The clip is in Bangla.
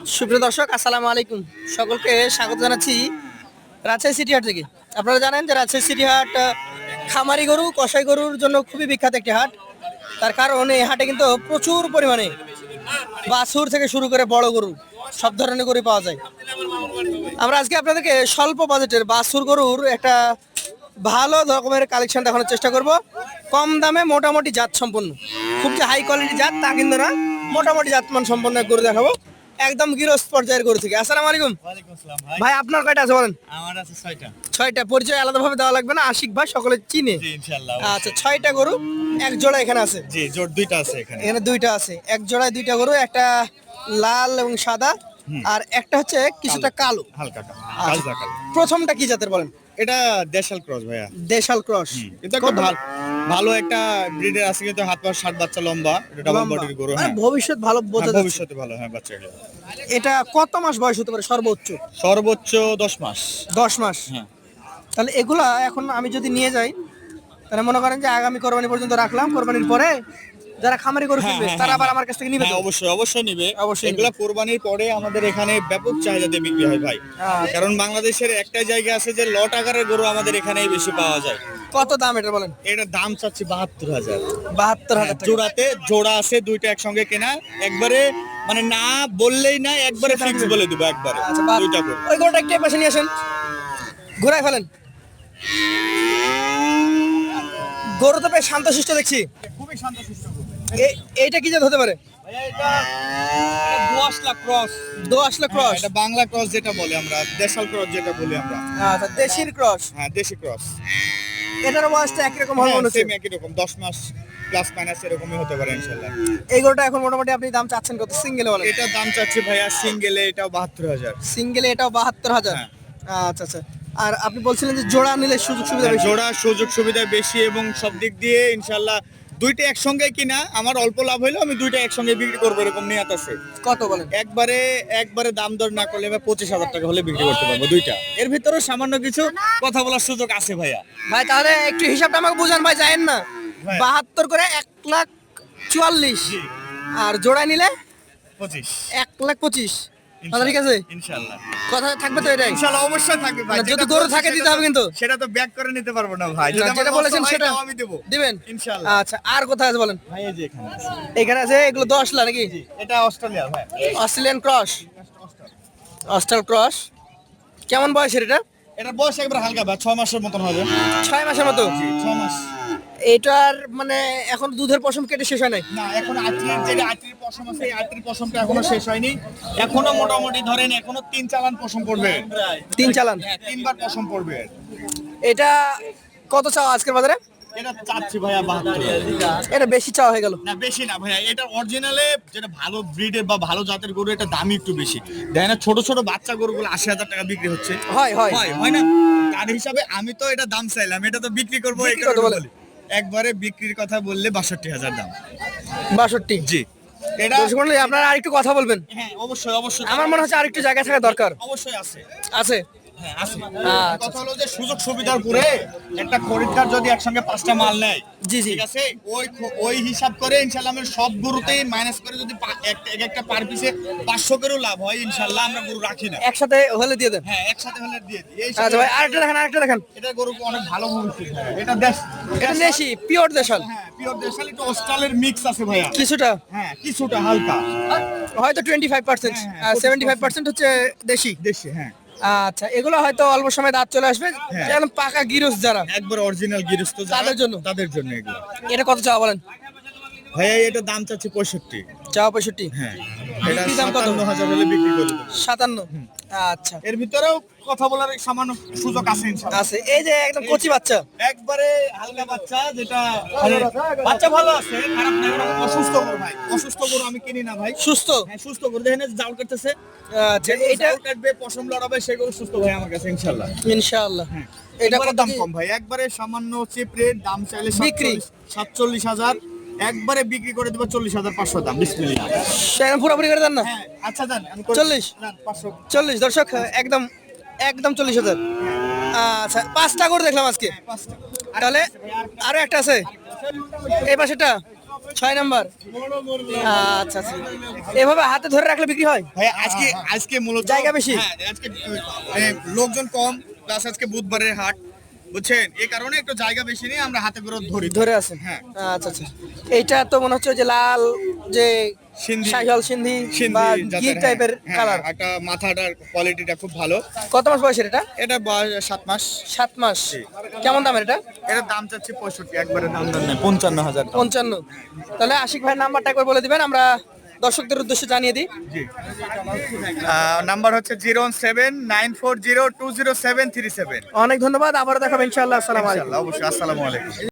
সুপ্রিয় দর্শক, আসসালামু আলাইকুম। সকলকে স্বাগত জানাচ্ছি রাজশাহী সিটি হাট থেকে। আপনারা জানেন যে রাজশাহী সিটি হাট খামারি গরু, কসাই গরুর জন্য খুবই বিখ্যাত একটি হাট। তার কারণ এই হাটে কিন্তু প্রচুর পরিমাণে বাছুর থেকে শুরু করে বড় গরু সব ধরনের গরু পাওয়া যায়। আমরা আজকে আপনাদেরকে স্বল্প বাজেটের বাছুর গরুর একটা ভালো রকমের কালেকশন দেখানোর চেষ্টা করব। কম দামে মোটামুটি জাত সম্পন্ন, খুব যে হাই কোয়ালিটি জাত তা কিন্তু না, মোটামুটি জাতমান সম্পন্ন এক গরু দেখাবো, একদম গৃহস্থ পর্যায়ের গরু থেকে। আসসালামু আলাইকুম। ওয়ালাইকুম আসসালাম ভাই। ভাই আপনার কয়টা আছে বলেন? আমার আছে 6টা। 6টা। পরিচয় আলাদাভাবে দেওয়া লাগবে না, আশিক ভাই সকলে চিনে। জি ইনশাআল্লাহ। আচ্ছা, 6টা গরু, এক জোড়া এখানে আছে। জি জোর দুইটা আছে এখানে। এখানে দুইটা আছে, এক জোড়ায় দুইটা গরু, একটা লাল এবং সাদা আর একটা হচ্ছে কিছুটা কালো, হালকা আচ্ছা। কালো। প্রথমটা কি জাতের বলেন? এটা দেশাল ক্রস ভাইয়া। দেশাল ক্রস। এটা খুব ভালো একটা ব্রিডের আছে, কিন্তু হাত পা 7 বাচ্চা লম্বা। এটা ডাবল বডির গরু। হ্যাঁ ভবিষ্যৎ ভালো বোঝা যাচ্ছে। ভবিষ্যতে ভালো, হ্যাঁ বাচ্চাগুলো। এটা কত মাস বয়স হতে পারে সর্বোচ্চ? সর্বোচ্চ 10 মাস। 10 মাস। হ্যাঁ। তাহলে এগুলা এখন আমি যদি নিয়ে যাই, তাহলে মনে করেন যে আগামী কোরবানি পর্যন্ত রাখলাম, কোরবানির পরে যারা খামারি গরু কিনবে তারা আবার আমার কাছ থেকে নিবে তো? হ্যাঁ অবশ্যই নিবে। অবশ্যই এগুলা কোরবানির পরে আমাদের এখানে ব্যাপক চাহিদাতে বিক্রি হয় ভাই। কারণ বাংলাদেশের একটা জায়গা আছে যে লট আকারের গরু আমাদের এখানেই বেশি পাওয়া যায়। কত দাম এটা বলেন? এটা দাম চাচ্ছি 72,000। 72,000 টাকা। জোড়াতে জোড়া আছে দুইটা একসঙ্গে কেনা, একবারে মানে না বললেই না, একবারে ফিক্স বলে দিব একবারে। আচ্ছা, দুইটা গরু। ওই গরুটা একটু এই পাশে নিয়ে আসেন, ঘুরাই ফেলেন। গরু তো বেশ শান্তশিষ্ট দেখছি। খুবই শান্তশিষ্ট গরু। এইটা কি জাত হতে পারে? ভাইয়া এটা দোআঁশলা ক্রস। দোআঁশলা ক্রস। এটা বাংলা ক্রস যেটা বলে আমরা, দেশাল ক্রস যেটা বলি আমরা। আচ্ছা, দেশির ক্রস। হ্যাঁ দেশি ক্রস। এটার বয়সটা একই রকম হবে মনে হচ্ছে। সেম একই রকম 10 মাস প্লাস মাইনাস এরকমই হতে পারে ইনশাআল্লাহ। এই গরুটা এখন মোটামুটি আপনি দাম চাচ্ছেন কত সিঙ্গেলে বলেন? এটা দাম চাচ্ছি ভাইয়া সিঙ্গেলে এটাও 72,000। সিঙ্গেলে এটাও 72,000। হ্যাঁ। আচ্ছা আচ্ছা। আর আপনি বলছিলেন যে জোড়া নিলে সুযোগ সুবিধা বেশি। জোড়া সুযোগ সুবিধা বেশি এবং সব দিক দিয়ে ইনশাআল্লাহ দুইটা একসঙ্গে কিনা আমার অল্প লাভ হইলো আমি দুইটা একসঙ্গে বিক্রি করবো এরকম নিয়ত আছে। কত বলেন? একবারে দাম দর না করলে 25,000 টাকা হলে বিক্রি করতে পারবো দুইটা। এর ভিতরে সামান্য কিছু কথা বলার সুযোগ আছে ভাইয়া। ভাই তাহলে একটু হিসাবটা আমাকে বুঝান ভাই, জানেন না? ভাই। 72 করে 1,44,000 জি। আর জোড়া নিলে 25। 1,25,000। কথা ঠিক আছে? ইনশাআল্লাহ। কথা থাকবে তো এটাই? ইনশাআল্লাহ অবশ্যই থাকবে ভাই। না, যদি যেটা গরু বলছি থাকে দিতে হবে কিন্তু। সেটা তো ব্যাক করে নিতে পারবো না ভাই। না, যদি আমার যেটা লস বলেছেন হয় সেটা তাও আমি দেব দিবেন ইনশাআল্লাহ। আচ্ছা, আর কোথায় আছে বলেন? ভাই এই যে এখানে আছে। এখানে আছে এগুলো 10 লাখ নাকি? এটা অস্ট্রেলিয়া ভাই। Australian cross. Austral cross. কেমন বয়সের এটা? এটা বয়স একবার হালকা ভাই, 6 মাসের মতন হবে। 6 মাসের মতো। 6 মাস। এটার মানে এখন দুধের পশম কেটে শেষ হয় নাই? না এখন আটটির পশম আছে, এই আটটির পশমটা এখনো শেষ হয়নি। এখনো মোটামুটি ধরেন এখনো 3 চালান পশম পড়বে। 3 চালান। হ্যাঁ 3 বার পশম পড়বে। এটা কত চাও আজকের বাজারে? এটা চাচ্ছি ভাইয়া 72। এটা বেশি চাওয়া হয়ে গেল। না বেশি না ভাইয়া, এটা অরিজিনালে যেটা ভালো ব্রিডের বা ভালো জাতের গরু এটা দামই একটু বেশি। দেখেন না ছোট ছোট বাচ্চা গরুগুলো 80,000 টাকা বিক্রি হচ্ছে। হয় হয়। হয় না? তার হিসাবে আমি তো এটা দাম চাইলাম, এটা তো বিক্রি করবো এই বিক্রি কত কারণে বলে? বলি। একবারে বিক্রির কথা বললে 62,000 দাম। 62। জি। এটা দর্শক মণ্ডলী, আপনারা আরেকটু কথা বলবেন। হ্যাঁ অবশ্যই। আমার মনে হচ্ছে আরেকটু জায়গা থাকা দরকার। অবশ্যই আছে। আছে। হ্যাঁ আছে। আচ্ছা। কথা হলো যে সুযোগ সুবিধার পুরে একটা খরিদ্দার যদি একসঙ্গে 5টা মাল নেয়, জি জি। ঠিক আছে, ওই হিসাব করে ইনশাআল্লাহ আমরা সব গরুতেই মাইনাস করে যদি একটা পার পিসে 500 করেও লাভ হয় ইনশাআল্লাহ আমরা গরু রাখি না। একসাথে হলে দিয়ে দেন। হ্যাঁ একসাথে হলে দিয়ে দিই। এই আচ্ছা ভাই, আরেকটা দেখেন। এটা গরু অনেক ভালো ভবিষ্যৎ। এটা এটা দেশি পিওর দেশাল। হ্যাঁ পিওর দেশাল, একটু অস্ট্রালের মিক্স আছে ভাইয়া। কিছুটা হ্যাঁ কিছুটা হালকা। হয়তো 25%, হ্যাঁ, 75% হচ্ছে দেশি। দেশি হ্যাঁ। আচ্ছা, এগুলো হয়তো অল্প সময় দাঁত চলে আসবে, হ্যাঁ। যেমন পাকা গিরস যারা, একবার অরিজিনাল গৃহস্থ যারা, তাদের জন্য এগুলো। এটা কত চাওয়া বলেন? ভাইয়া এটা দাম চাচ্ছি 65। চাওয়া 65। হ্যাঁ এটা বিক্রি দাম কত? 57,000 হলে বিক্রি করে দেব। 57। আচ্ছা এর ভিতরেও কথা বলার সামান্য সুযোগ আছে ইনশাআল্লাহ। আছে। এই যে একদম কচি বাচ্চা, একবারে হালকা বাচ্চা, যেটা মানে বাচ্চা ভালো আছে, খারাপ না। এরকম অসুস্থ গরু ভাই, অসুস্থ গরু আমি কিনি না ভাই। সুস্থ। হ্যাঁ সুস্থ গরু দেখেন জাল কাটতেছে। আচ্ছা, এটা এটা কাটবে পশম লড়াবে সেই গরু সুস্থ ভাই আমার কাছে ইনশাআল্লাহ। ইনশাআল্লাহ। এটা এটা কত দাম কি? কম ভাই, একবারে সামান্য চিপরে দাম চাইলে বিক্রি? 47,000, একবারে বিক্রি করে দেব 40,500 দাম। বিসমিল্লাহ। সেটা পুরোপুরি করে দেন না? হ্যাঁ আচ্ছা দেন, আমি 40? না 500। 40 দর্শক, একদম 40,000। আচ্ছা, 5টা করে দেখলাম আজকে। পাঁচটা। তাহলে আরো একটা আছে এই পাশেটা। 6 নাম্বার। আচ্ছা আচ্ছা, এভাবে হাতে ধরে রাখলে বিক্রি হয়? ভাই আজকে আজকে মূলত জায়গা বেশি? হ্যাঁ, আজকে লোকজন কম, প্লাস আজকে বুধবারের হাট, বুঝছেন, এই কারণে একটু জায়গা বেশি নেই, আমরা হাতে করে ধরি। ধরে আছেন? হ্যাঁ। আচ্ছা আচ্ছা, এইটা তো মনে হচ্ছে যে লাল যে সিন্ধি। শাহিওয়াল সিন্ধি বা জাতের, গির টাইপের হ্যাঁ, কালার। একটা মাথাটার কোয়ালিটিটা খুব ভালো। কত মাস বয়সের এটা? এটা বয়স 7 মাস। 7 মাস। কেমন দামের এটা? এটার দাম চাচ্ছি 65, একবারে দাম দর নেই, 55,000 দাম। 55। তাহলে আশিক ভাইয়ের নাম্বারটা একবার বলে দিবেন, আমরা দর্শকদের উদ্দেশ্যে জানিয়ে দিই। জি, নাম্বার হচ্ছে 07940207337। অনেক ধন্যবাদ, আবারও দেখাবো ইনশাআল্লাহ। আসসালামু আলাইকুম। ইনশাআল্লাহ, অবশ্যই। আসসালামু আলাইকুম।